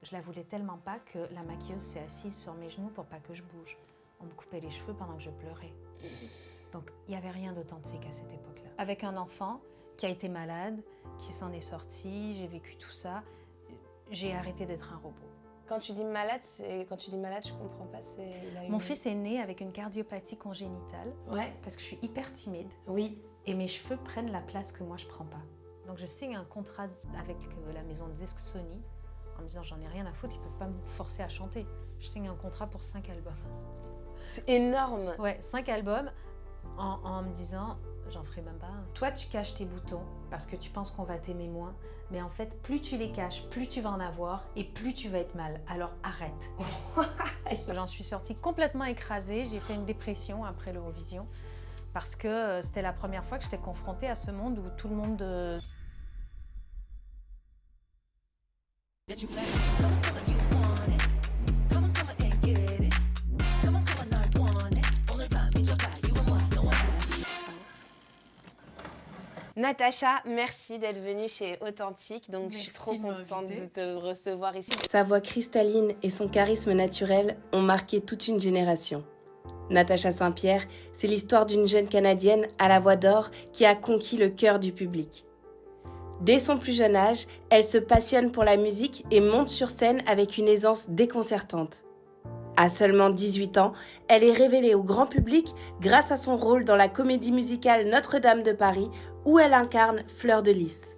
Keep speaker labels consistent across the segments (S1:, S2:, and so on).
S1: Je la voulais tellement pas que la maquilleuse s'est assise sur mes genoux pour pas que je bouge. On me coupait les cheveux pendant que je pleurais. Donc il n'y avait rien d'authentique à cette époque-là. Avec un enfant qui a été malade, qui s'en est sorti, j'ai vécu tout ça, j'ai arrêté d'être un robot.
S2: Quand tu dis malade, je comprends pas.
S1: Mon fils est né avec une cardiopathie congénitale,
S2: Ouais.
S1: parce que je suis hyper timide.
S2: Oui.
S1: Et mes cheveux prennent la place que moi je prends pas. Donc je signe un contrat avec la maison de disques Sony en me disant j'en ai rien à foutre, ils peuvent pas me forcer à chanter. Je signe un contrat pour 5 albums.
S2: C'est énorme.
S1: Ouais, 5 albums en me disant j'en ferai même pas un. Toi tu caches tes boutons parce que tu penses qu'on va t'aimer moins, mais en fait plus tu les caches, plus tu vas en avoir et plus tu vas être mal. Alors arrête. J'en suis sortie complètement écrasée, j'ai fait une dépression après l'Eurovision. Parce que c'était la première fois que j'étais confrontée à ce monde où tout le monde...
S2: Natacha, merci d'être venue chez Authentique. Donc, je suis trop contente de te recevoir ici. Sa voix cristalline et son charisme naturel ont marqué toute une génération. Natacha Saint-Pierre, c'est l'histoire d'une jeune Canadienne à la voix d'or qui a conquis le cœur du public. Dès son plus jeune âge, elle se passionne pour la musique et monte sur scène avec une aisance déconcertante. À seulement 18 ans, elle est révélée au grand public grâce à son rôle dans la comédie musicale Notre-Dame de Paris, où elle incarne Fleur de Lys.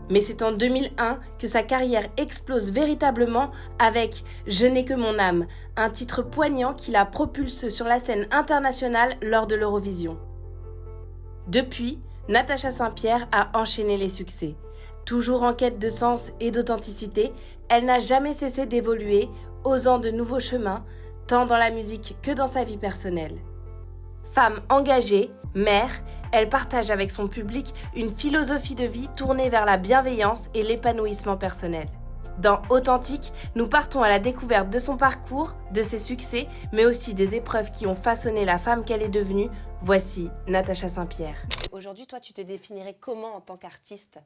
S2: Mais c'est en 2001 que sa carrière explose véritablement avec « Je n'ai que mon âme », un titre poignant qui la propulse sur la scène internationale lors de l'Eurovision. Depuis, Natacha Saint-Pierre a enchaîné les succès. Toujours en quête de sens et d'authenticité, elle n'a jamais cessé d'évoluer, osant de nouveaux chemins, tant dans la musique que dans sa vie personnelle. Femme engagée, mère, elle partage avec son public une philosophie de vie tournée vers la bienveillance et l'épanouissement personnel. Dans Authentique, nous partons à la découverte de son parcours, de ses succès, mais aussi des épreuves qui ont façonné la femme qu'elle est devenue. Voici Natacha Saint-Pierre. Aujourd'hui, toi, tu te définirais comment en tant qu'artiste ?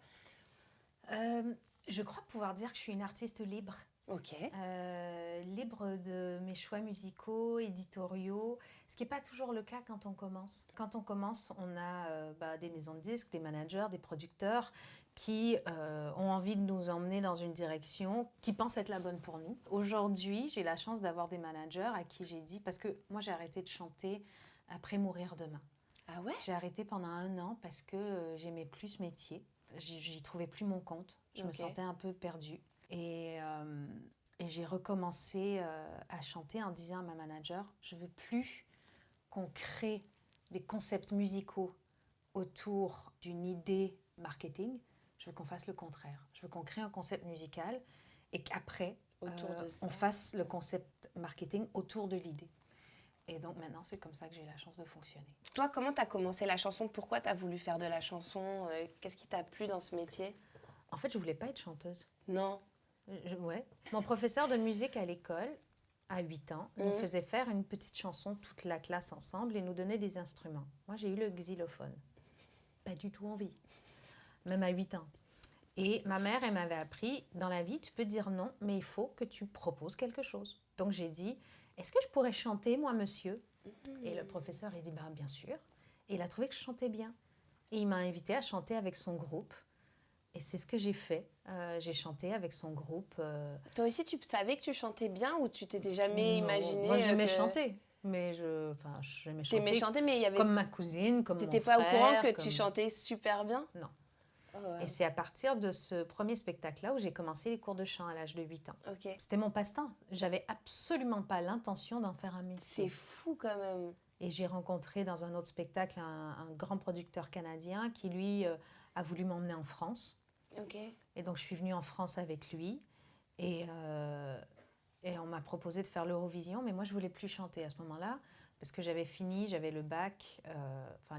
S1: Je crois pouvoir dire que je suis une artiste libre.
S2: Ok.
S1: Libre de mes choix musicaux, éditoriaux, ce qui n'est pas toujours le cas quand on commence. Quand on commence, on a des maisons de disques, des managers, des producteurs qui ont envie de nous emmener dans une direction, qui pensent être la bonne pour nous. Aujourd'hui, j'ai la chance d'avoir des managers à qui j'ai dit, parce que moi j'ai arrêté de chanter après Mourir demain.
S2: Ah ouais ?
S1: J'ai arrêté pendant 1 an parce que j'aimais plus ce métier. J'y trouvais plus mon compte. Je me sentais un peu perdue. Et j'ai recommencé à chanter en disant à ma manager, je ne veux plus qu'on crée des concepts musicaux autour d'une idée marketing. Je veux qu'on fasse le contraire. Je veux qu'on crée un concept musical et qu'après, on fasse le concept marketing autour de l'idée. Et donc maintenant, c'est comme ça que j'ai la chance de fonctionner.
S2: Toi, comment tu as commencé la chanson ? Pourquoi tu as voulu faire de la chanson ? Qu'est-ce qui t'a plu dans ce métier ?
S1: En fait, je ne voulais pas être chanteuse.
S2: Non.
S1: Ouais. Mon professeur de musique à l'école, à 8 ans, nous faisait faire une petite chanson, toute la classe ensemble, et nous donnait des instruments. Moi, j'ai eu le xylophone. Pas du tout envie. Même à 8 ans. Et ma mère, elle m'avait appris, dans la vie, tu peux dire non, mais il faut que tu proposes quelque chose. Donc j'ai dit, est-ce que je pourrais chanter, moi, monsieur ? Et le professeur, il dit, bien sûr. Et il a trouvé que je chantais bien. Et il m'a invitée à chanter avec son groupe. Et c'est ce que j'ai fait. J'ai chanté avec son groupe.
S2: Toi aussi, tu savais que tu chantais bien ou tu t'étais jamais imaginé
S1: Moi, j'aimais chanter. Mais j'aimais chanter.
S2: T'aimais chanter, mais il y avait...
S1: Comme ma cousine, comme mon frère.
S2: T'étais pas au courant que tu chantais super bien ?
S1: Non.
S2: Oh, ouais.
S1: Et c'est à partir de ce premier spectacle-là où j'ai commencé les cours de chant à l'âge de 8 ans.
S2: Okay.
S1: C'était mon passe-temps. J'avais absolument pas l'intention d'en faire un métier.
S2: C'est fou quand même.
S1: Et j'ai rencontré dans un autre spectacle un grand producteur canadien qui, lui, a voulu m'emmener en France.
S2: Okay.
S1: Et donc, je suis venue en France avec lui. Et on m'a proposé de faire l'Eurovision. Mais moi, je ne voulais plus chanter à ce moment-là. Parce que j'avais fini, j'avais le bac,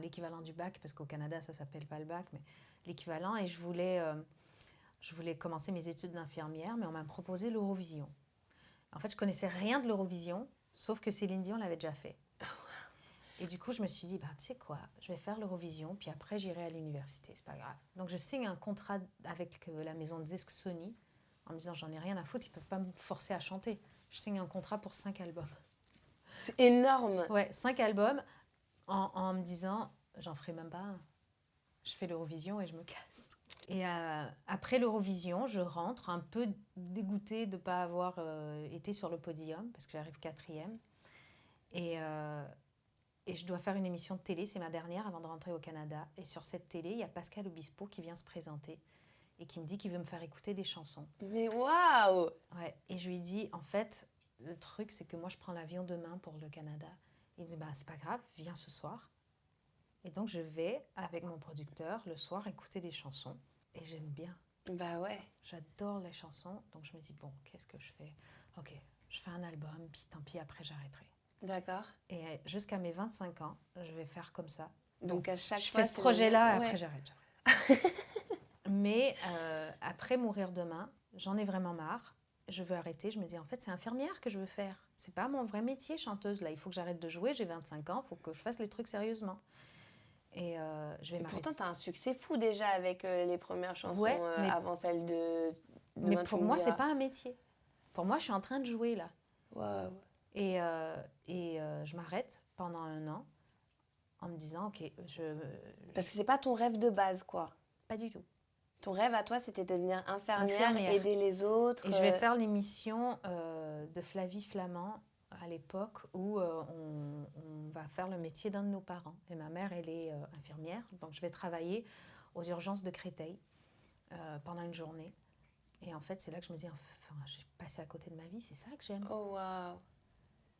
S1: l'équivalent du bac, parce qu'au Canada, ça ne s'appelle pas le bac, mais l'équivalent. Et je voulais commencer mes études d'infirmière, mais on m'a proposé l'Eurovision. En fait, je ne connaissais rien de l'Eurovision, sauf que Céline Dion l'avait déjà fait. Et du coup, je me suis dit, tu sais quoi, je vais faire l'Eurovision, puis après, j'irai à l'université, c'est pas grave. Donc, je signe un contrat avec la maison de disques Sony en me disant, j'en ai rien à foutre, ils ne peuvent pas me forcer à chanter. Je signe un contrat pour 5 albums.
S2: C'est énorme.
S1: Ouais, 5 albums, en me disant, j'en ferai même pas un. Je fais l'Eurovision et je me casse. Et après l'Eurovision, je rentre un peu dégoûtée de ne pas avoir été sur le podium, parce que j'arrive 4e. Et je dois faire une émission de télé, c'est ma dernière avant de rentrer au Canada. Et sur cette télé, il y a Pascal Obispo qui vient se présenter et qui me dit qu'il veut me faire écouter des chansons.
S2: Mais waouh!
S1: Ouais. Et je lui dis, en fait, le truc, c'est que moi, je prends l'avion demain pour le Canada. Il me dit, bah, c'est pas grave, viens ce soir. Et donc, je vais, avec mon producteur, le soir, écouter des chansons. Et j'aime bien.
S2: Bah ouais.
S1: J'adore les chansons. Donc, je me dis, bon, qu'est-ce que je fais? Ok, je fais un album, puis tant pis, après, j'arrêterai.
S2: D'accord.
S1: Et jusqu'à mes 25 ans, je vais faire comme ça.
S2: Donc, à chaque
S1: fois, je
S2: fois,
S1: fais ce projet-là,
S2: ouais.
S1: après, j'arrête. Mais après mourir demain, j'en ai vraiment marre. Je veux arrêter. Je me dis, en fait, c'est infirmière que je veux faire. C'est pas mon vrai métier, chanteuse. Là, il faut que j'arrête de jouer. J'ai 25 ans. Il faut que je fasse les trucs sérieusement. Et je vais m'arrêter.
S2: Pourtant, tu as un succès fou déjà avec les premières chansons
S1: mais
S2: avant celle de
S1: mais pour moi, c'est pas un métier. Pour moi, je suis en train de jouer là.
S2: Waouh.
S1: Et je m'arrête pendant 1 an en me disant, ok,
S2: Parce que c'est pas ton rêve de base, quoi.
S1: Pas du tout.
S2: Ton rêve à toi, c'était de devenir infirmière, aider les autres.
S1: Et je vais faire l'émission de Flavie Flamand à l'époque où on va faire le métier d'un de nos parents. Et ma mère, elle est infirmière, donc je vais travailler aux urgences de Créteil pendant une journée. Et en fait, c'est là que je me dis, enfin, j'ai passé à côté de ma vie, c'est ça que j'aime.
S2: Oh, waouh.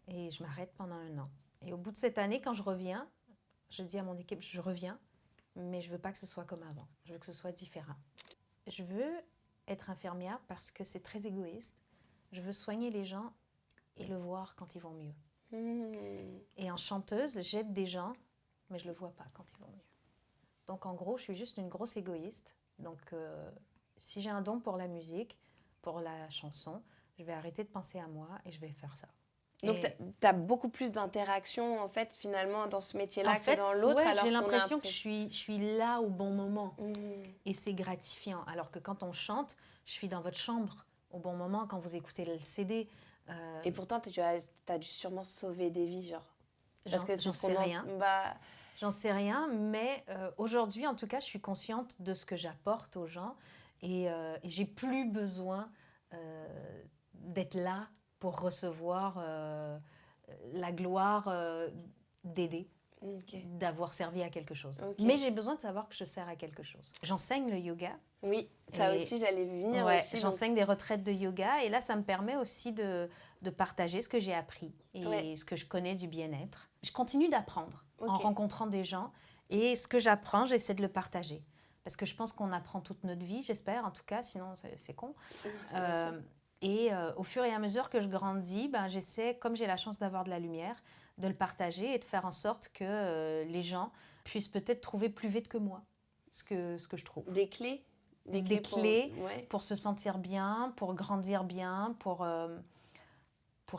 S1: Et je m'arrête pendant 1 an. Et au bout de cette année, quand je reviens, je dis à mon équipe, je reviens, mais je veux pas que ce soit comme avant. Je veux que ce soit différent. Je veux être infirmière parce que c'est très égoïste. Je veux soigner les gens et le voir quand ils vont mieux. Et en chanteuse, j'aide des gens, mais je le vois pas quand ils vont mieux. Donc en gros, je suis juste une grosse égoïste. Donc si j'ai un don pour la musique, pour la chanson, je vais arrêter de penser à moi et je vais faire ça.
S2: Donc, tu as beaucoup plus d'interaction, en fait, finalement, dans ce métier-là que dans l'autre.
S1: Ouais, j'ai l'impression que je suis là au bon moment. Et c'est gratifiant. Alors que quand on chante, je suis dans votre chambre au bon moment quand vous écoutez le CD.
S2: Et pourtant, tu as dû sûrement sauver des vies, genre.
S1: Parce que j'en sais rien. J'en sais rien, mais aujourd'hui, en tout cas, je suis consciente de ce que j'apporte aux gens. Et j'ai plus besoin d'être là pour recevoir la gloire d'aider, d'avoir servi à quelque chose. Mais j'ai besoin de savoir que je sers à quelque chose. J'enseigne le yoga.
S2: Oui, ça aussi, j'allais venir aussi.
S1: J'enseigne des retraites de yoga et là, ça me permet aussi de partager ce que j'ai appris et ce que je connais du bien-être. Je continue d'apprendre en rencontrant des gens et ce que j'apprends, j'essaie de le partager. Parce que je pense qu'on apprend toute notre vie, j'espère, en tout cas, sinon c'est con. Et au fur et à mesure que je grandis, j'essaie, comme j'ai la chance d'avoir de la lumière, de le partager et de faire en sorte que les gens puissent peut-être trouver plus vite que moi ce que je trouve.
S2: Des clés
S1: pour se sentir bien, pour grandir bien, pour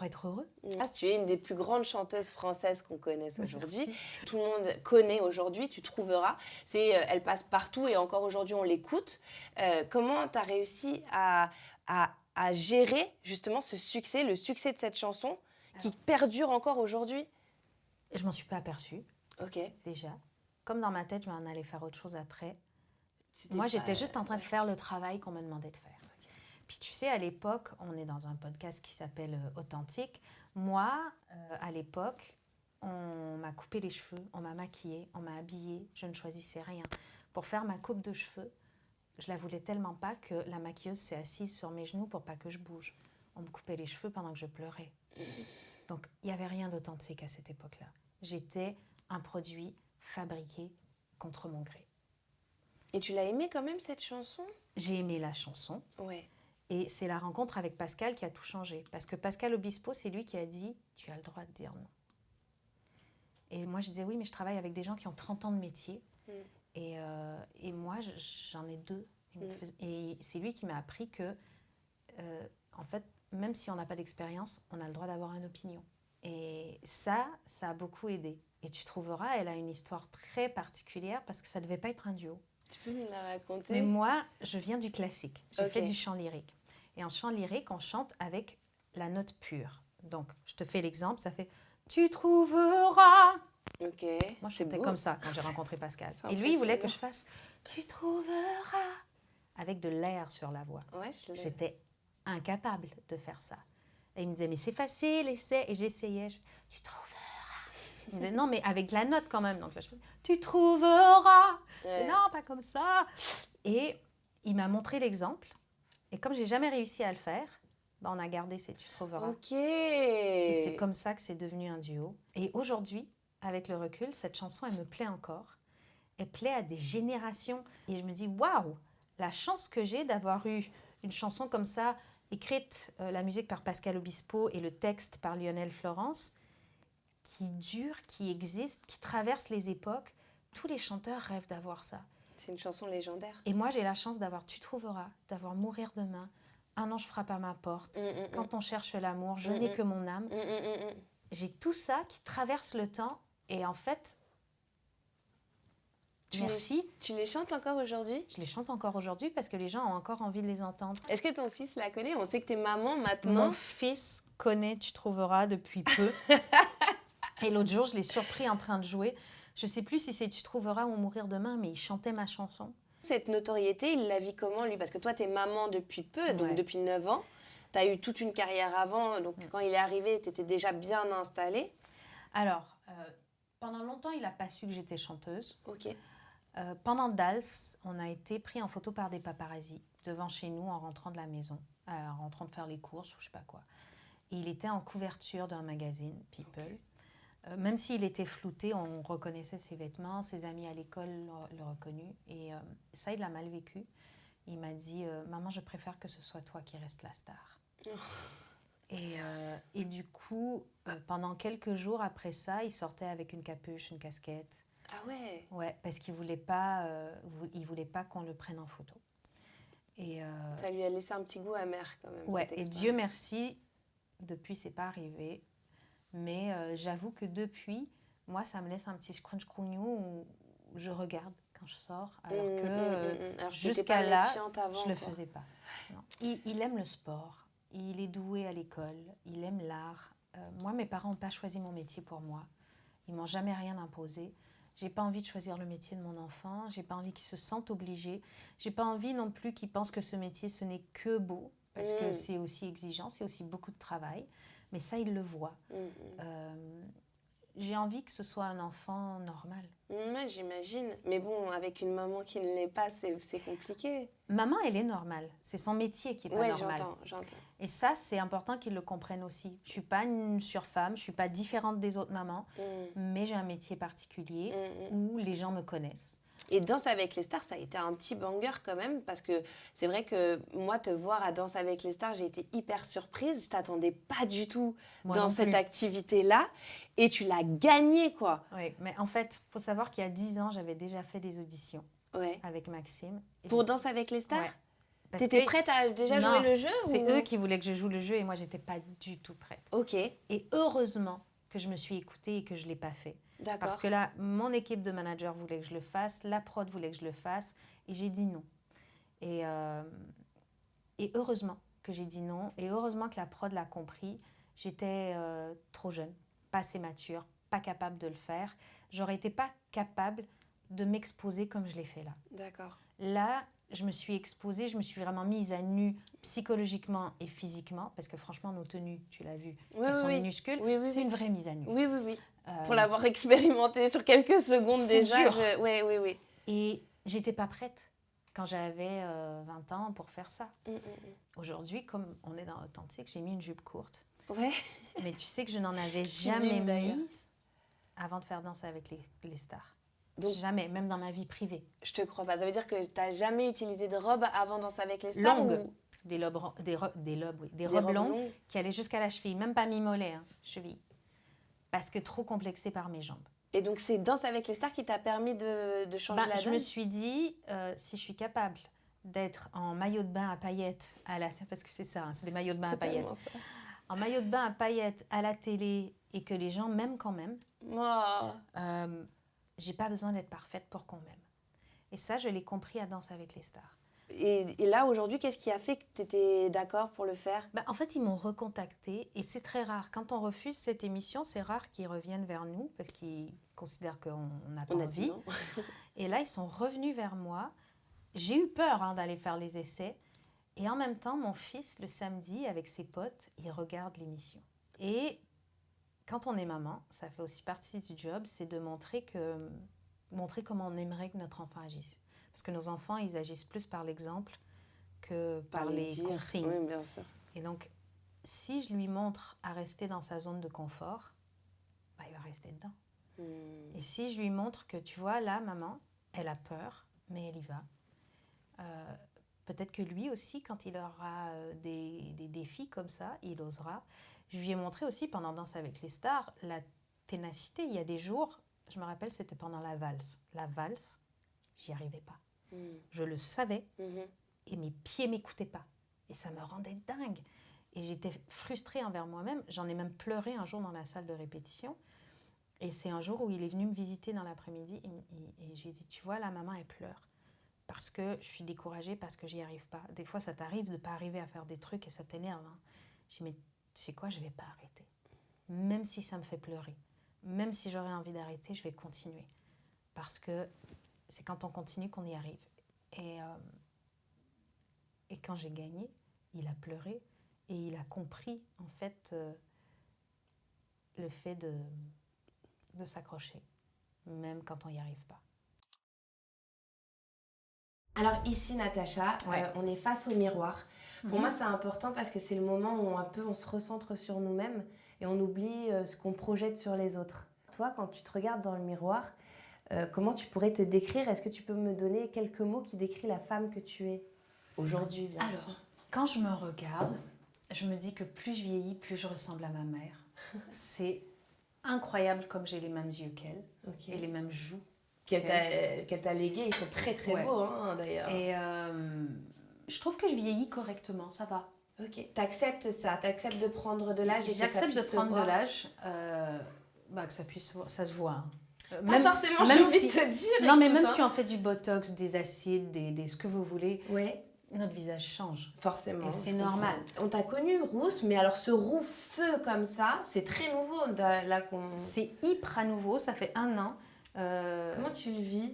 S1: être heureux.
S2: Tu es une des plus grandes chanteuses françaises qu'on connaisse aujourd'hui. Tout le monde connaît aujourd'hui, tu trouveras. Elle passe partout et encore aujourd'hui, on l'écoute. Comment tu as réussi à gérer justement ce succès, le succès de cette chanson qui perdure encore aujourd'hui?
S1: Je m'en suis pas aperçue, déjà. Comme dans ma tête, je m'en allais faire autre chose après. Moi, j'étais juste en train de faire le travail qu'on me demandait de faire. Puis tu sais, à l'époque, on est dans un podcast qui s'appelle Authentique. Moi, à l'époque, on m'a coupé les cheveux, on m'a maquillée, on m'a habillée, je ne choisissais rien. Pour faire ma coupe de cheveux, je la voulais tellement pas que la maquilleuse s'est assise sur mes genoux pour pas que je bouge. On me coupait les cheveux pendant que je pleurais. Donc, il n'y avait rien d'authentique à cette époque-là. J'étais un produit fabriqué contre mon gré.
S2: Et tu l'as aimée quand même, cette chanson?
S1: J'ai aimé la chanson.
S2: Ouais.
S1: Et c'est la rencontre avec Pascal qui a tout changé. Parce que Pascal Obispo, c'est lui qui a dit « Tu as le droit de dire non ». Et moi, je disais « Oui, mais je travaille avec des gens qui ont 30 ans de métier. Et moi, j'en ai 2. Et c'est lui qui m'a appris que, en fait, même si on n'a pas d'expérience, on a le droit d'avoir une opinion. Et ça a beaucoup aidé. Et tu trouveras, elle a une histoire très particulière parce que ça ne devait pas être un duo.
S2: Tu peux nous la raconter?
S1: Mais moi, je viens du classique. J'ai fait du chant lyrique. Et en chant lyrique, on chante avec la note pure. Donc, je te fais l'exemple, ça fait « Tu trouveras ».
S2: Ok.
S1: Moi, je chantais comme ça quand j'ai rencontré Pascal. Et lui, il voulait que je fasse « Tu trouveras » avec de l'air sur la voix.
S2: Ouais,
S1: j'étais incapable de faire ça. Et il me disait « Mais c'est facile, essaie ». Et j'essayais. Je disais « Tu trouveras ». Il me disait « Non, mais avec la note quand même ». Donc là, je faisais « Tu trouveras ». Je disais « Non, pas comme ça ». Et il m'a montré l'exemple. Et comme j'ai jamais réussi à le faire, bah, on a gardé ces « Tu trouveras ».
S2: Ok.
S1: Et c'est comme ça que c'est devenu un duo. Et aujourd'hui, avec le recul, cette chanson, elle me plaît encore. Elle plaît à des générations. Et je me dis, waouh, la chance que j'ai d'avoir eu une chanson comme ça, écrite, la musique par Pascal Obispo et le texte par Lionel Florence, qui dure, qui existe, qui traverse les époques. Tous les chanteurs rêvent d'avoir ça.
S2: C'est une chanson légendaire.
S1: Et moi, j'ai la chance d'avoir Tu trouveras, d'avoir Mourir demain, Un ange frappe à ma porte, Quand on cherche l'amour, Je n'ai que mon âme. J'ai tout ça qui traverse le temps. Et en fait, merci.
S2: Tu les chantes encore aujourd'hui ?
S1: Je les chante encore aujourd'hui parce que les gens ont encore envie de les entendre.
S2: Est-ce que ton fils la connaît ? On sait que t'es maman maintenant.
S1: Mon fils connaît Tu trouveras depuis peu. Et l'autre jour, je l'ai surpris en train de jouer. Je ne sais plus si c'est Tu trouveras ou Mourir demain, mais il chantait ma chanson.
S2: Cette notoriété, il la vit comment, lui ? Parce que toi, t'es maman depuis peu, donc depuis 9 ans. T'as eu toute une carrière avant, donc quand il est arrivé, t'étais déjà bien installée.
S1: Alors, pendant longtemps, il n'a pas su que j'étais chanteuse.
S2: Ok.
S1: Pendant Dals, on a été pris en photo par des paparazzis devant chez nous en rentrant de la maison, en rentrant de faire les courses ou je ne sais pas quoi. Et il était en couverture d'un magazine, People. Okay. Même s'il était flouté, on reconnaissait ses vêtements, ses amis à l'école le reconnu. Et ça, il l'a mal vécu. Il m'a dit « Maman, je préfère que ce soit toi qui reste la star. » Et du coup, pendant quelques jours après ça, il sortait avec une capuche, une casquette.
S2: Ah ouais.
S1: Ouais, parce qu'il voulait pas qu'on le prenne en photo. Et
S2: ça lui a laissé un petit goût amer quand même.
S1: Ouais, et Dieu merci, depuis c'est pas arrivé. Mais j'avoue que depuis, moi ça me laisse un petit scrunch-crugnou où je regarde quand je sors, alors que jusqu'à là, je le faisais pas. Non. Il aime le sport, il est doué à l'école, il aime l'art. Moi, mes parents n'ont pas choisi mon métier pour moi. Ils m'ont jamais rien imposé. J'ai pas envie de choisir le métier de mon enfant. J'ai pas envie qu'il se sente obligé. J'ai pas envie non plus qu'il pense que ce métier, ce n'est que beau. Parce que c'est aussi exigeant, c'est aussi beaucoup de travail. Mais ça, il le voit. J'ai envie que ce soit un enfant normal.
S2: Moi, j'imagine. Mais bon, avec une maman qui ne l'est pas, c'est compliqué.
S1: Maman, elle est normale. C'est son métier qui est pas normal.
S2: Oui, j'entends.
S1: Et ça, c'est important qu'ils le comprennent aussi. Je suis pas une surfemme, je suis pas différente des autres mamans, mais j'ai un métier particulier où les gens me connaissent.
S2: Et Danse avec les stars, ça a été un petit banger quand même, parce que c'est vrai que moi, te voir à Danse avec les stars, j'ai été hyper surprise. Je t'attendais pas du tout dans cette activité-là. Et tu l'as gagnée, quoi.
S1: Oui, mais en fait, il faut savoir qu'il y a 10 ans, j'avais déjà fait des auditions avec Maxime.
S2: Pour Danse avec les stars ?
S1: Ouais.
S2: T'étais prête à déjà jouer le jeu ?
S1: C'est eux qui voulaient que je joue le jeu et moi, j'étais pas du tout prête.
S2: Ok.
S1: Et heureusement que je me suis écoutée et que je l'ai pas fait.
S2: D'accord.
S1: Parce que là, mon équipe de managers voulait que je le fasse, la prod voulait que je le fasse, et j'ai dit non. Et heureusement que j'ai dit non, et heureusement que la prod l'a compris. J'étais trop jeune, pas assez mature, pas capable de le faire. J'aurais été pas capable de m'exposer comme je l'ai fait là.
S2: D'accord.
S1: Là, je me suis exposée, je me suis vraiment mise à nu psychologiquement et physiquement, parce que franchement, nos tenues, tu l'as vu, elles sont minuscules. C'est une vraie mise à nu.
S2: Oui. Pour l'avoir expérimenté sur quelques secondes déjà.
S1: Dur.
S2: Oui.
S1: Et j'étais pas prête quand j'avais 20 ans pour faire ça. Aujourd'hui, comme on est dans Authentique, j'ai mis une jupe courte.
S2: Ouais.
S1: Mais tu sais que je n'en avais jamais mise avant de faire Danse avec les stars. Donc, jamais, même dans ma vie privée.
S2: Je te crois pas. Ça veut dire que tu n'as jamais utilisé de robe avant Danse avec les stars
S1: longues. Des robes longues qui allaient jusqu'à la cheville, même pas mi-mollet, cheville. Parce que trop complexée par mes jambes.
S2: Et donc, c'est Danse avec les stars qui t'a permis de changer la donne ?
S1: Je me suis dit, si je suis capable d'être en maillot de bain à paillettes, parce que c'est ça, c'est des maillots de bain à paillettes. En maillot de bain à paillettes à la télé et que les gens m'aiment quand même, j'ai pas besoin d'être parfaite pour qu'on m'aime. Et ça, je l'ai compris à Danse avec les stars.
S2: Et là, aujourd'hui, qu'est-ce qui a fait que tu étais d'accord pour le faire?
S1: En fait, ils m'ont recontacté et c'est très rare. Quand on refuse cette émission, c'est rare qu'ils reviennent vers nous parce qu'ils considèrent qu'on n'a pas envie. Et là, ils sont revenus vers moi. J'ai eu peur d'aller faire les essais. Et en même temps, mon fils, le samedi, avec ses potes, il regarde l'émission. Et quand on est maman, ça fait aussi partie du job, c'est de montrer comment on aimerait que notre enfant agisse. Parce que nos enfants, ils agissent plus par l'exemple que par les consignes.
S2: Oui, bien sûr.
S1: Et donc, si je lui montre à rester dans sa zone de confort, il va rester dedans. Et si je lui montre que, tu vois, là, maman, elle a peur, mais elle y va. Peut-être que lui aussi, quand il aura des défis comme ça, il osera. Je lui ai montré aussi, pendant Danse avec les stars, la ténacité. Il y a des jours, je me rappelle, c'était pendant la valse. La valse, j'y arrivais pas. Je le savais et mes pieds m'écoutaient pas. Et ça me rendait dingue. Et j'étais frustrée envers moi-même. J'en ai même pleuré un jour dans la salle de répétition. Et c'est un jour où il est venu me visiter dans l'après-midi et je lui ai dit, tu vois, la maman, elle pleure. Parce que je suis découragée, parce que j'y arrive pas. Des fois, ça t'arrive de ne pas arriver à faire des trucs et ça t'énerve. Je dis, mais tu sais quoi, je ne vais pas arrêter. Même si ça me fait pleurer. Même si j'aurais envie d'arrêter, je vais continuer. Parce que c'est quand on continue qu'on y arrive. Et quand j'ai gagné, il a pleuré et il a compris, en fait, le fait de s'accrocher, même quand on n'y arrive pas.
S2: Alors ici, Natacha, on est face au miroir. Pour moi, c'est important parce que c'est le moment où on se recentre sur nous-mêmes et on oublie ce qu'on projette sur les autres. Toi, quand tu te regardes dans le miroir, comment tu pourrais te décrire? Est-ce que tu peux me donner quelques mots qui décrivent la femme que tu es aujourd'hui, bien sûr?
S1: Alors, quand je me regarde, je me dis que plus je vieillis, plus je ressemble à ma mère. C'est incroyable comme j'ai les mêmes yeux qu'elle et les mêmes joues.
S2: Qu'elle t'a légué, ils sont très très beaux d'ailleurs.
S1: Et je trouve que je vieillis correctement, ça va.
S2: Ok, t'acceptes ça, t'acceptes de prendre de l'âge et
S1: j'accepte de prendre de l'âge, que ça se voit.
S2: Pas forcément, j'ai envie de te dire.
S1: Non, mais même si on fait du botox, des acides, ce que vous voulez,
S2: ouais.
S1: Notre visage change.
S2: Forcément.
S1: Et c'est normal.
S2: On t'a connue rousse, mais alors ce roux feu comme ça, c'est très nouveau.
S1: C'est hyper nouveau, ça fait 1 an.
S2: Comment tu le vis?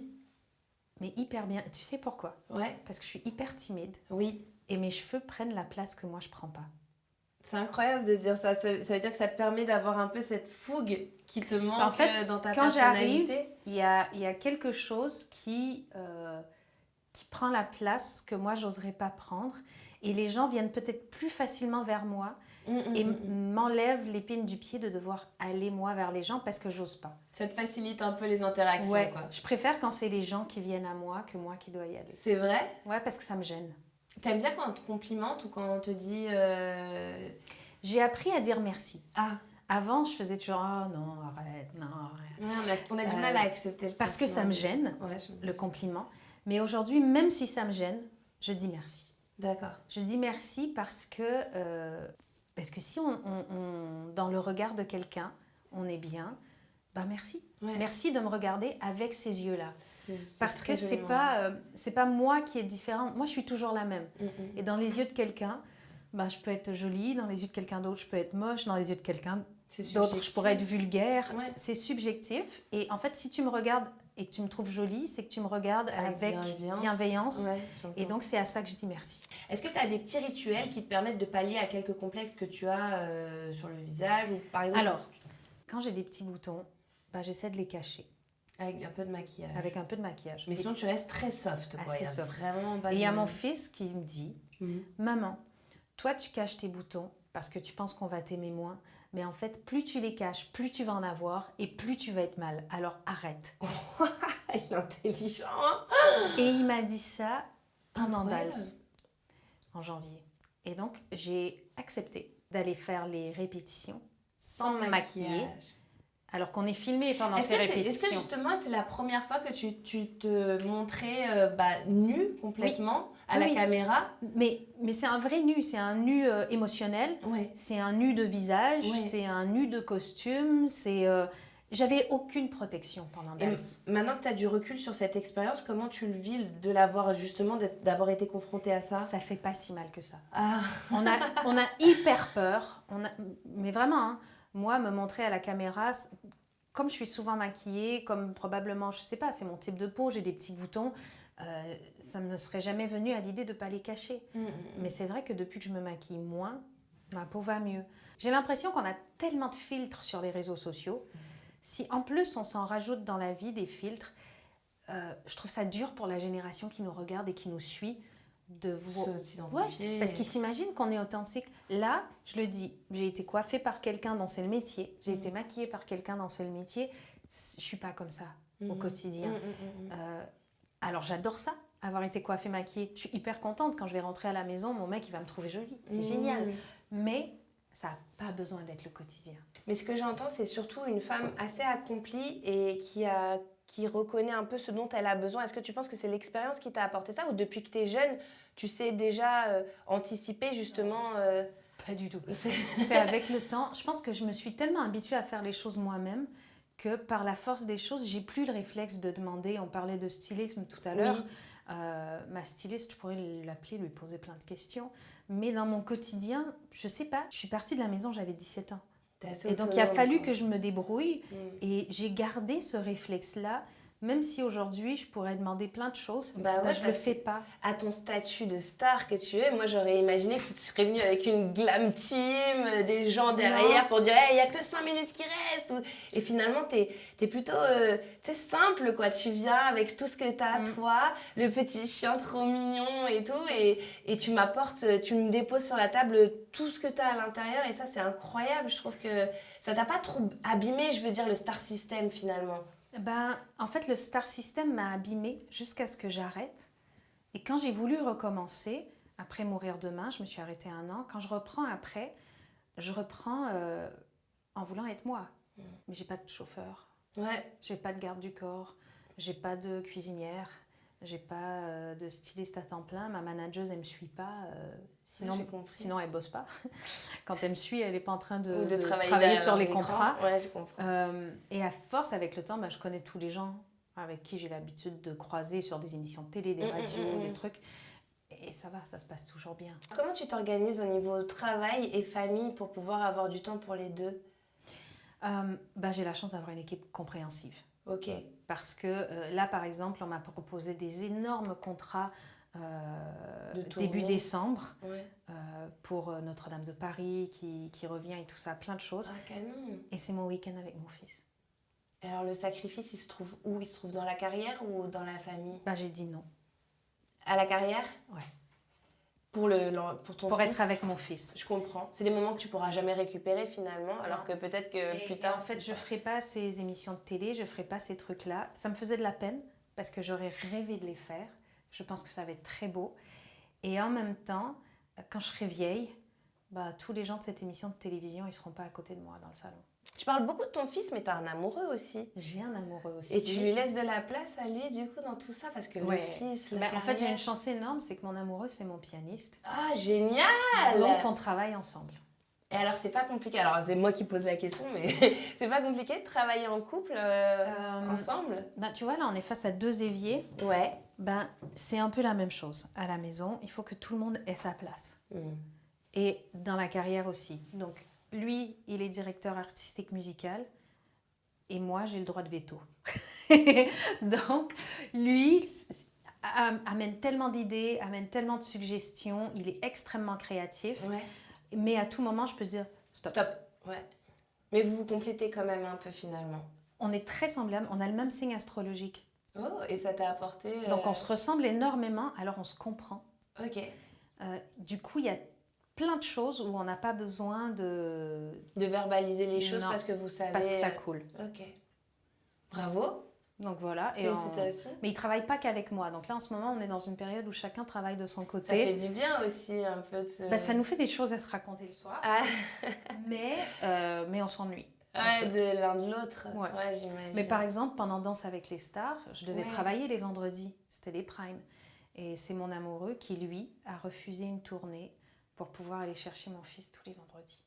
S1: Mais hyper bien. Tu sais pourquoi?
S2: Ouais.
S1: Parce que je suis hyper timide.
S2: Oui.
S1: Et mes cheveux prennent la place que moi je prends pas.
S2: C'est incroyable de dire ça. Ça veut dire que ça te permet d'avoir un peu cette fougue qui te manque dans ta personnalité.
S1: Quand j'arrive, il y a quelque chose qui prend la place que moi j'oserais pas prendre. Et les gens viennent peut-être plus facilement vers moi et m'enlèvent l'épine du pied de devoir aller moi vers les gens parce que j'ose pas.
S2: Ça te facilite un peu les interactions, quoi.
S1: Je préfère quand c'est les gens qui viennent à moi que moi qui dois y aller.
S2: C'est vrai?
S1: Ouais, parce que ça me gêne.
S2: T'aimes bien quand on te complimente ou quand on te dit...
S1: J'ai appris à dire merci.
S2: Ah.
S1: Avant, je faisais toujours « Oh non, arrête, non, arrête.
S2: Ouais, on a du mal à accepter le
S1: parce que ça me gêne, le compliment. Mais aujourd'hui, même si ça me gêne, je dis merci.
S2: D'accord.
S1: Je dis merci parce que si dans le regard de quelqu'un, on est bien, merci. Ouais. Merci de me regarder avec ces yeux-là. Parce que c'est pas moi qui est différente. Moi, je suis toujours la même. Et dans les yeux de quelqu'un, je peux être jolie. Dans les yeux de quelqu'un d'autre, je peux être moche. Dans les yeux de quelqu'un d'autre, je pourrais être vulgaire. Ouais. C'est subjectif. Et en fait, si tu me regardes et que tu me trouves jolie, c'est que tu me regardes avec bienveillance. Ouais, et donc, c'est à ça que je dis merci.
S2: Est-ce que tu as des petits rituels qui te permettent de pallier à quelques complexes que tu as sur le visage ou par exemple...
S1: Alors, quand j'ai des petits boutons, j'essaie de les cacher.
S2: Avec un peu de maquillage.
S1: Avec un peu de maquillage.
S2: Mais sinon, tu restes très soft.
S1: Assez soft.
S2: Vraiment
S1: et il y a mon fils qui me dit, Maman, toi, tu caches tes boutons parce que tu penses qu'on va t'aimer moins. Mais en fait, plus tu les caches, plus tu vas en avoir et plus tu vas être mal. Alors, arrête.
S2: Il est intelligent.
S1: Et il m'a dit ça pendant Dals, en janvier. Et donc, j'ai accepté d'aller faire les répétitions sans me maquiller. Alors qu'on est filmé pendant ces répétitions.
S2: Est-ce que justement, c'est la première fois que tu te montrais nue complètement à la caméra?
S1: Mais c'est un vrai nu, c'est un nu émotionnel, c'est un nu de visage, c'est un nu de costume, J'avais aucune protection pendant
S2: Et
S1: Dals.
S2: maintenant que tu as du recul sur cette expérience, comment tu le vis de l'avoir justement, d'avoir été confrontée à ça?
S1: Ça fait pas si mal que ça.
S2: Ah.
S1: On a hyper peur. Mais vraiment, hein, moi, me montrer à la caméra, comme je suis souvent maquillée, comme probablement, je sais pas, c'est mon type de peau, j'ai des petits boutons, ça ne me serait jamais venu à l'idée de ne pas les cacher. Mais c'est vrai que depuis que je me maquille moins, ma peau va mieux. J'ai l'impression qu'on a tellement de filtres sur les réseaux sociaux. Si en plus on s'en rajoute dans la vie des filtres, je trouve ça dur pour la génération qui nous regarde et qui nous suit de
S2: s'identifier.
S1: Ouais, parce qu'ils s'imaginent qu'on est authentique. Là, je le dis, j'ai été coiffée par quelqu'un dont c'est le métier, j'ai été maquillée par quelqu'un dont c'est le métier. Je suis pas comme ça au quotidien. Alors j'adore ça, avoir été coiffée, maquillée. Je suis hyper contente quand je vais rentrer à la maison, mon mec il va me trouver jolie, c'est génial. Mais ça n'a pas besoin d'être le quotidien.
S2: Mais ce que j'entends, c'est surtout une femme assez accomplie et qui reconnaît un peu ce dont elle a besoin. Est-ce que tu penses que c'est l'expérience qui t'a apporté ça, ou depuis que tu es jeune, tu sais déjà anticiper justement
S1: Pas du tout. C'est avec le temps. Je pense que je me suis tellement habituée à faire les choses moi-même que par la force des choses, j'ai plus le réflexe de demander. On parlait de stylisme tout à l'heure. Oui. Ma styliste, je pourrais l'appeler, lui poser plein de questions. Mais dans mon quotidien, je sais pas. Je suis partie de la maison, j'avais 17 ans. Et donc, il a fallu que je me débrouille. Et j'ai gardé ce réflexe-là. Même si aujourd'hui, je pourrais demander plein de choses, je ne le fais pas.
S2: À ton statut de star que tu es, moi, j'aurais imaginé que tu serais venue avec une glam team, des gens derrière pour dire hey, « il n'y a que 5 minutes qui restent ». Et finalement, tu es plutôt simple, quoi. Tu viens avec tout ce que tu as à toi, le petit chien trop mignon et tout, et tu m'apportes, tu me déposes sur la table tout ce que tu as à l'intérieur, et ça, c'est incroyable. Je trouve que ça t'a pas trop abîmé, je veux dire, le star system, finalement.
S1: En fait, le star system m'a abîmée jusqu'à ce que j'arrête. Et quand j'ai voulu recommencer, après Mourir demain, je me suis arrêtée 1 an. Quand je reprends après, je reprends en voulant être moi. Mais j'ai pas de chauffeur, j'ai pas de garde du corps, j'ai pas de cuisinière, j'ai pas de styliste à temps plein. Ma manageuse, elle me suit pas. Sinon, elle bosse pas. Quand elle me suit, elle est pas en train de travailler sur les contrats.
S2: Ouais, je comprends.
S1: Et à force, avec le temps, je connais tous les gens avec qui j'ai l'habitude de croiser sur des émissions de télé, des radios, des trucs. Et ça va, ça se passe toujours bien.
S2: Comment tu t'organises au niveau travail et famille pour pouvoir avoir du temps pour les deux?
S1: J'ai la chance d'avoir une équipe compréhensive.
S2: Ok.
S1: Parce que là, par exemple, on m'a proposé des énormes contrats début décembre pour Notre-Dame de Paris qui revient et tout ça, plein de choses.
S2: Ah, canon.
S1: Et c'est mon week-end avec mon fils.
S2: Et alors le sacrifice, il se trouve où? Il se trouve dans la carrière ou dans la famille?
S1: J'ai dit non.
S2: À la carrière?
S1: Ouais.
S2: Pour ton
S1: pour
S2: fils?
S1: Être avec mon fils.
S2: Je comprends. C'est des moments que tu pourras jamais récupérer finalement, alors que peut-être que plus tard...
S1: Et en fait, je ferai pas ces émissions de télé, je ferai pas ces trucs-là. Ça me faisait de la peine parce que j'aurais rêvé de les faire. Je pense que ça va être très beau. Et en même temps, quand je serai vieille, tous les gens de cette émission de télévision, ils seront pas à côté de moi dans le salon.
S2: Tu parles beaucoup de ton fils, mais tu as un amoureux aussi.
S1: J'ai un amoureux aussi.
S2: Et tu lui laisses de la place à lui, du coup, dans tout ça, parce que le fils,
S1: En fait, j'ai une chance énorme, c'est que mon amoureux, c'est mon pianiste.
S2: Ah, génial!
S1: Donc, on travaille ensemble.
S2: Et alors, c'est pas compliqué. Alors, c'est moi qui pose la question, mais c'est pas compliqué de travailler en couple ensemble?
S1: Tu vois, là, on est face à 2 éviers.
S2: Ouais.
S1: C'est un peu la même chose. À la maison, il faut que tout le monde ait sa place. Et dans la carrière aussi. Donc, lui, il est directeur artistique musical et moi, j'ai le droit de veto. Donc, lui amène tellement d'idées, amène tellement de suggestions, il est extrêmement créatif.
S2: Ouais.
S1: Mais à tout moment, je peux dire stop.
S2: Stop, ouais. Mais vous vous complétez quand même un peu finalement.
S1: On est très semblables, on a le même signe astrologique.
S2: Oh, et ça t'a apporté...
S1: Donc, on se ressemble énormément, alors on se comprend.
S2: Ok.
S1: Du coup, il y a plein de choses où on n'a pas besoin de
S2: verbaliser les choses parce que vous savez...
S1: Parce que ça coule.
S2: Ok. Bravo.
S1: Donc voilà.
S2: Félicitations.
S1: Mais il ne travaille pas qu'avec moi. Donc là, en ce moment, on est dans une période où chacun travaille de son côté.
S2: Ça fait du bien aussi, un peu de...
S1: Ça nous fait des choses à se raconter le soir. Mais on s'ennuie.
S2: Ouais, de l'un de l'autre.
S1: Ouais,
S2: j'imagine.
S1: Mais par exemple, pendant Danse avec les stars, je devais travailler les vendredis. C'était les primes. Et c'est mon amoureux qui, lui, a refusé une tournée pour pouvoir aller chercher mon fils tous les vendredis.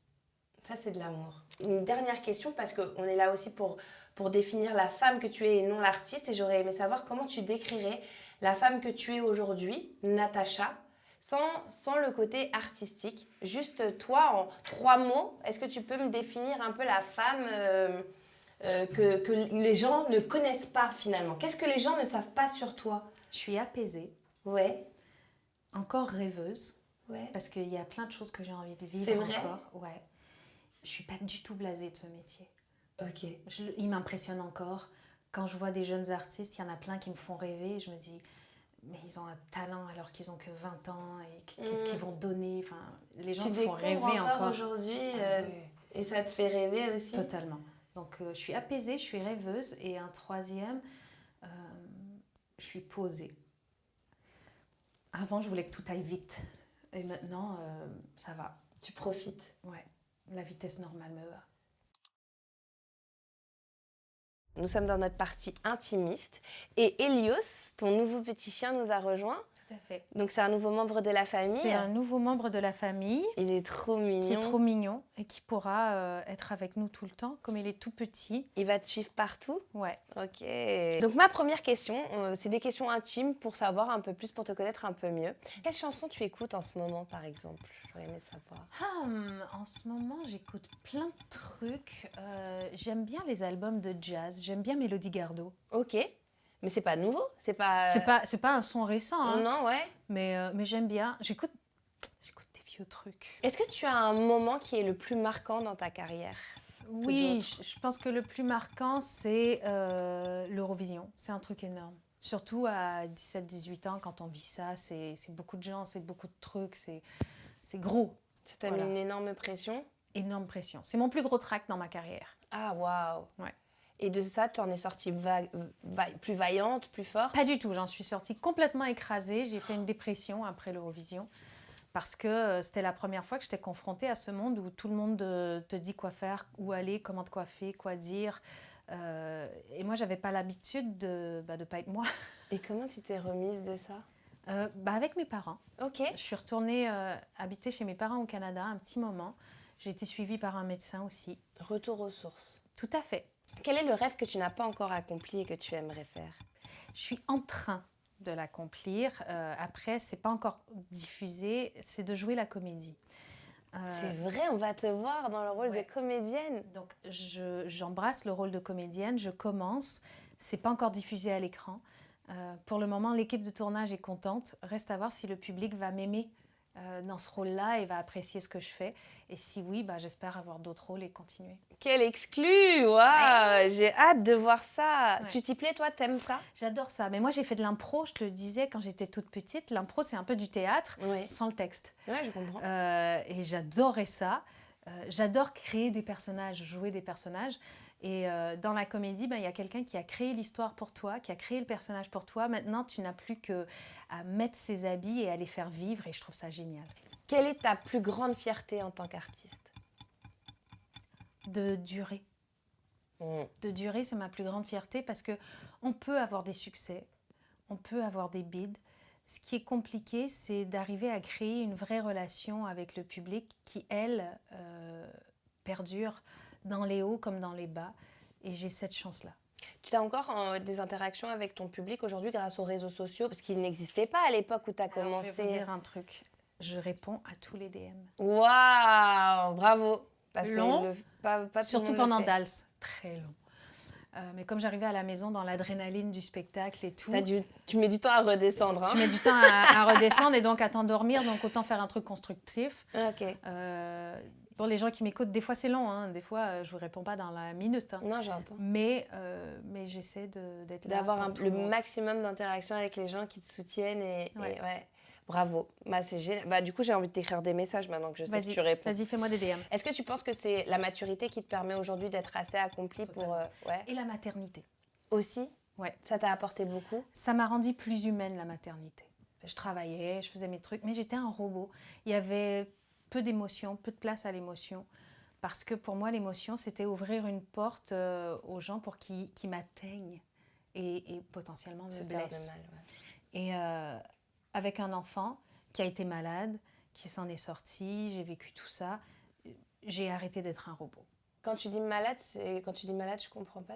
S2: Ça, c'est de l'amour. Une dernière question, parce qu'on est là aussi pour définir la femme que tu es et non l'artiste. Et j'aurais aimé savoir comment tu décrirais la femme que tu es aujourd'hui, Natacha, sans le côté artistique. Juste toi, en 3 mots, est-ce que tu peux me définir un peu la femme que les gens ne connaissent pas finalement? Qu'est-ce que les gens ne savent pas sur toi?
S1: Je suis apaisée.
S2: Ouais.
S1: Encore rêveuse.
S2: Ouais.
S1: Parce qu'il y a plein de choses que j'ai envie de vivre
S2: C'est vrai?
S1: encore. Ouais. Je suis pas du tout blasée de ce métier.
S2: Ok.
S1: Il m'impressionne encore. Quand je vois des jeunes artistes, il y en a plein qui me font rêver. Je me dis, mais ils ont un talent alors qu'ils ont que 20 ans. Et qu'est-ce qu'ils vont donner? Enfin, les gens me font rêver encore.
S2: Aujourd'hui
S1: Ouais.
S2: et ça te fait rêver aussi?
S1: Totalement. Donc, je suis apaisée, je suis rêveuse. Et un troisième, je suis posée. Avant, je voulais que tout aille vite. Et maintenant, ça va.
S2: Tu profites?
S1: Ouais. La vitesse normale me va.
S2: Nous sommes dans notre partie intimiste. Et Hélios, ton nouveau petit chien, nous a rejoints.
S1: Tout à fait.
S2: Donc, c'est un nouveau membre de la famille.
S1: C'est un nouveau membre de la famille.
S2: Il est trop mignon.
S1: Qui est trop mignon et qui pourra être avec nous tout le temps, comme il est tout petit.
S2: Il va te suivre partout?
S1: Ouais.
S2: Ok. Donc, ma première question, c'est des questions intimes pour savoir un peu plus, pour te connaître un peu mieux. Quelle chanson tu écoutes en ce moment, par exemple? J'aurais aimé savoir.
S1: En ce moment, j'écoute plein de trucs. J'aime bien les albums de jazz. J'aime bien Mélodie Gardot.
S2: Ok. Mais c'est pas nouveau? C'est pas
S1: un son récent. Hein.
S2: Non, ouais.
S1: Mais j'aime bien. J'écoute des vieux trucs.
S2: Est-ce que tu as un moment qui est le plus marquant dans ta carrière?
S1: Oui, je pense que le plus marquant, c'est l'Eurovision. C'est un truc énorme. Surtout à 17-18 ans, quand on vit ça, c'est beaucoup de gens, c'est beaucoup de trucs, c'est gros.
S2: Ça t'a mis une énorme pression?
S1: Énorme pression. C'est mon plus gros trac dans ma carrière.
S2: Ah, waouh!
S1: Ouais.
S2: Et de ça, tu en es sortie plus vaillante, plus forte?
S1: Pas du tout, j'en suis sortie complètement écrasée. J'ai fait une dépression après l'Eurovision. Parce que c'était la première fois que j'étais confrontée à ce monde où tout le monde te dit quoi faire, où aller, comment te coiffer, quoi dire. Et moi, j'avais pas l'habitude de pas être moi.
S2: Et comment tu t'es remise de ça?
S1: Avec mes parents.
S2: Ok.
S1: Je suis retournée habiter chez mes parents au Canada un petit moment. J'ai été suivie par un médecin aussi.
S2: Retour aux sources.
S1: Tout à fait.
S2: Quel est le rêve que tu n'as pas encore accompli et que tu aimerais faire?
S1: Je suis en train de l'accomplir. Après, c'est pas encore diffusé, c'est de jouer la comédie.
S2: C'est vrai, on va te voir dans le rôle de comédienne.
S1: Donc, j'embrasse le rôle de comédienne, je commence. C'est pas encore diffusé à l'écran. Pour le moment, l'équipe de tournage est contente. Reste à voir si le public va m'aimer dans ce rôle-là et va apprécier ce que je fais. Et si oui, j'espère avoir d'autres rôles et continuer.
S2: Quel exclu! Waouh! J'ai hâte de voir ça.
S1: Ouais.
S2: Tu t'y plais, toi? T'aimes ça?
S1: J'adore ça. Mais moi, j'ai fait de l'impro, je te le disais, quand j'étais toute petite. L'impro, c'est un peu du théâtre, sans le texte.
S2: Ouais, je comprends.
S1: Et j'adorais ça. J'adore créer des personnages, jouer des personnages. Et dans la comédie, il y a quelqu'un qui a créé l'histoire pour toi, qui a créé le personnage pour toi. Maintenant, tu n'as plus qu'à mettre ses habits et à les faire vivre. Et je trouve ça génial.
S2: Quelle est ta plus grande fierté en tant qu'artiste?
S1: De durer. De durer, c'est ma plus grande fierté parce qu'on peut avoir des succès, on peut avoir des bides. Ce qui est compliqué, c'est d'arriver à créer une vraie relation avec le public qui, elle, perdure dans les hauts comme dans les bas. Et j'ai cette chance-là.
S2: Tu as encore des interactions avec ton public aujourd'hui grâce aux réseaux sociaux? Parce qu'ils n'existaient pas à l'époque où tu as commencé.
S1: Je vais vous dire un truc. Je réponds à tous les DM.
S2: Waouh! Bravo! Parce
S1: long,
S2: pas
S1: surtout pendant Dals. Très long. Mais comme j'arrivais à la maison dans l'adrénaline du spectacle et tout...
S2: Tu mets du temps à redescendre. Hein?
S1: Tu mets du temps à redescendre et donc à t'endormir. Donc autant faire un truc constructif.
S2: Ok.
S1: Pour les gens qui m'écoutent, des fois c'est long. Hein. Des fois, je ne vous réponds pas dans la minute. Hein.
S2: Non, j'entends.
S1: Mais j'essaie d'être là.
S2: D'avoir le maximum d'interactions avec les gens qui te soutiennent. Et bravo. C'est génial. Du coup, j'ai envie de t'écrire des messages maintenant que je sais que tu réponds.
S1: Vas-y, fais-moi des DM.
S2: Est-ce que tu penses que c'est la maturité qui te permet aujourd'hui d'être assez accomplie pour...
S1: Et la maternité.
S2: Aussi?
S1: Ouais.
S2: Ça t'a apporté beaucoup?
S1: Ça m'a rendue plus humaine, la maternité. Je travaillais, je faisais mes trucs, mais j'étais un robot. Il y avait peu d'émotion, peu de place à l'émotion. Parce que pour moi, l'émotion, c'était ouvrir une porte aux gens pour qu'ils m'atteignent et potentiellement me blessent.
S2: Faire de mal,
S1: Et avec un enfant qui a été malade, qui s'en est sorti, j'ai vécu tout ça. j'ai arrêté d'être un robot.
S2: Quand tu dis malade, je comprends pas.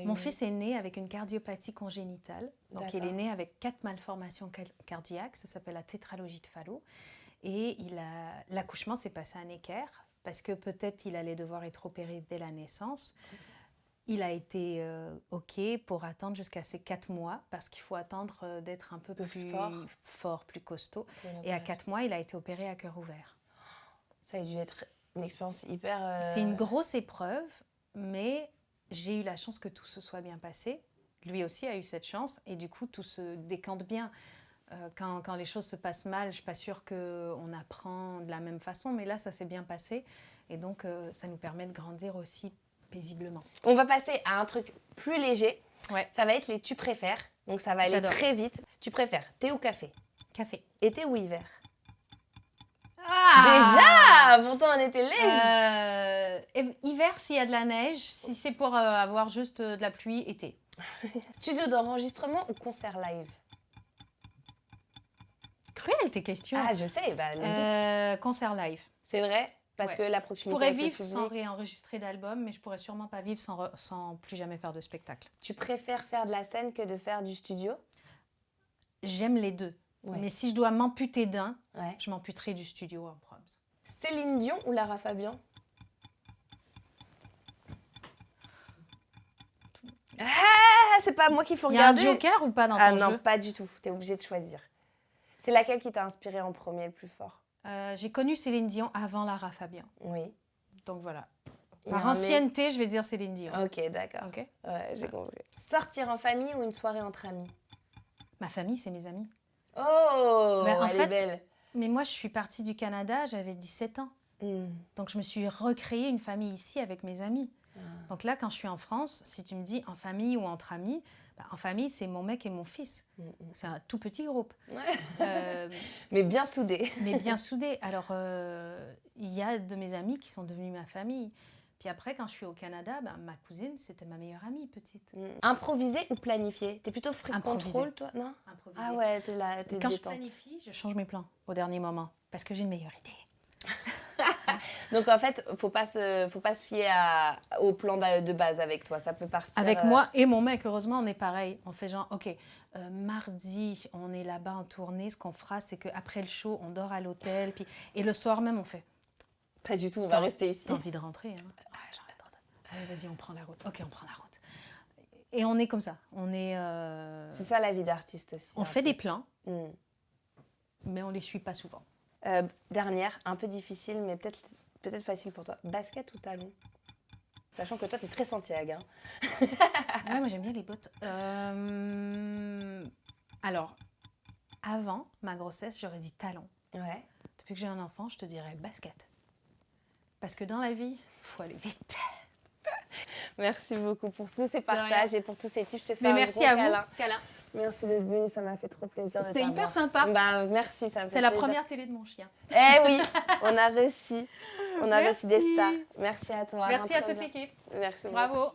S1: Mon fils est né avec une cardiopathie congénitale. Donc, il est né avec 4 malformations cardiaques. Ça s'appelle la tétralogie de Fallot. Et l'accouchement s'est passé à Necker parce que peut-être il allait devoir être opéré dès la naissance. Il a été OK pour attendre jusqu'à ses 4 mois parce qu'il faut attendre d'être un peu plus fort, plus costaud. Et à 4 mois, il a été opéré à cœur ouvert.
S2: Ça a dû être une expérience hyper...
S1: C'est une grosse épreuve, mais j'ai eu la chance que tout se soit bien passé. Lui aussi a eu cette chance et du coup, tout se décante bien. Quand les choses se passent mal, je ne suis pas sûre qu'on apprend de la même façon, mais là, ça s'est bien passé. Et donc, ça nous permet de grandir aussi paisiblement.
S2: On va passer à un truc plus léger.
S1: Ouais.
S2: Ça va être les tu préfères. Donc, ça va aller très vite. Tu préfères thé ou café?
S1: Café.
S2: Été ou hiver?
S1: Ah!
S2: Déjà! Pourtant, on était léger.
S1: Hiver, s'il y a de la neige. Si c'est pour avoir juste de la pluie, été.
S2: Studio d'enregistrement ou concert live?
S1: Cruel tes questions.
S2: Ah, je sais.
S1: Concert live.
S2: C'est vrai? Parce que la proximité.
S1: Je pourrais vivre sans réenregistrer d'album, mais je pourrais sûrement pas vivre sans plus jamais faire de spectacle.
S2: Tu préfères faire de la scène que de faire du studio?
S1: J'aime les deux.
S2: Ouais.
S1: Mais si je dois m'amputer d'un, je m'amputerai du studio en proms.
S2: Céline Dion ou Lara Fabian? Ah, c'est pas moi qu'il faut regarder.
S1: Il y a un joker ou pas dans ton jeu?
S2: Ah non, pas du tout. T'es obligé de choisir. C'est laquelle qui t'a inspiré en premier le plus fort?
S1: J'ai connu Céline Dion avant Lara Fabian.
S2: Oui.
S1: Donc voilà. Par ancienneté, je vais dire Céline Dion.
S2: Ok, d'accord.
S1: Okay.
S2: Ouais, j'ai compris. Sortir en famille ou une soirée entre amis?
S1: Ma famille, c'est mes amis.
S2: Oh, elle est belle.
S1: Mais moi, je suis partie du Canada, j'avais 17 ans. Donc, je me suis recréée une famille ici avec mes amis. Donc là, quand je suis en France, si tu me dis en famille ou entre amis, en famille, c'est mon mec et mon fils. C'est un tout petit groupe.
S2: Mais bien soudé.
S1: Mais bien soudé. Alors, il y a de mes amis qui sont devenus ma famille. Puis après, quand je suis au Canada, ma cousine, c'était ma meilleure amie petite.
S2: Improviser ou planifier? T'es plutôt free control, toi? Non?
S1: Improviser.
S2: Ah ouais, t'es là, t'es
S1: quand
S2: détente.
S1: Je planifie, je change mes plans au dernier moment parce que j'ai une meilleure idée.
S2: Donc en fait, faut pas se fier au plan de base avec toi. Ça peut partir.
S1: Avec moi et mon mec, heureusement, on est pareil. On fait genre, ok, mardi, on est là-bas en tournée. Ce qu'on fera, c'est qu'après le show, on dort à l'hôtel. Et le soir même, on fait.
S2: Pas du tout, on va rester ici.
S1: T'as envie de rentrer, hein? Allez, vas-y, on prend la route. Ok, on prend la route. Et on est comme ça. On est.
S2: C'est ça la vie d'artiste aussi.
S1: On fait des plans, mais on les suit pas souvent.
S2: Dernière, un peu difficile, mais peut-être facile pour toi. Basket ou talon? Sachant que toi, t'es très Santiago. Hein.
S1: Ouais, moi j'aime bien les bottes. Alors, avant ma grossesse, j'aurais dit talon.
S2: Ouais.
S1: Depuis que j'ai un enfant, je te dirais basket. Parce que dans la vie, il faut aller vite.
S2: Merci beaucoup pour tous ces partages et pour tous ces tips. Je te fais
S1: merci à vous, câlin.
S2: Merci d'être venu, ça m'a fait trop plaisir.
S1: C'était hyper sympa.
S2: Merci, ça me fait plaisir.
S1: C'est la première télé de mon chien.
S2: Eh oui, on a réussi. On a réussi des stars. Merci à toi.
S1: Merci à toute l'équipe.
S2: Merci.
S1: Bravo.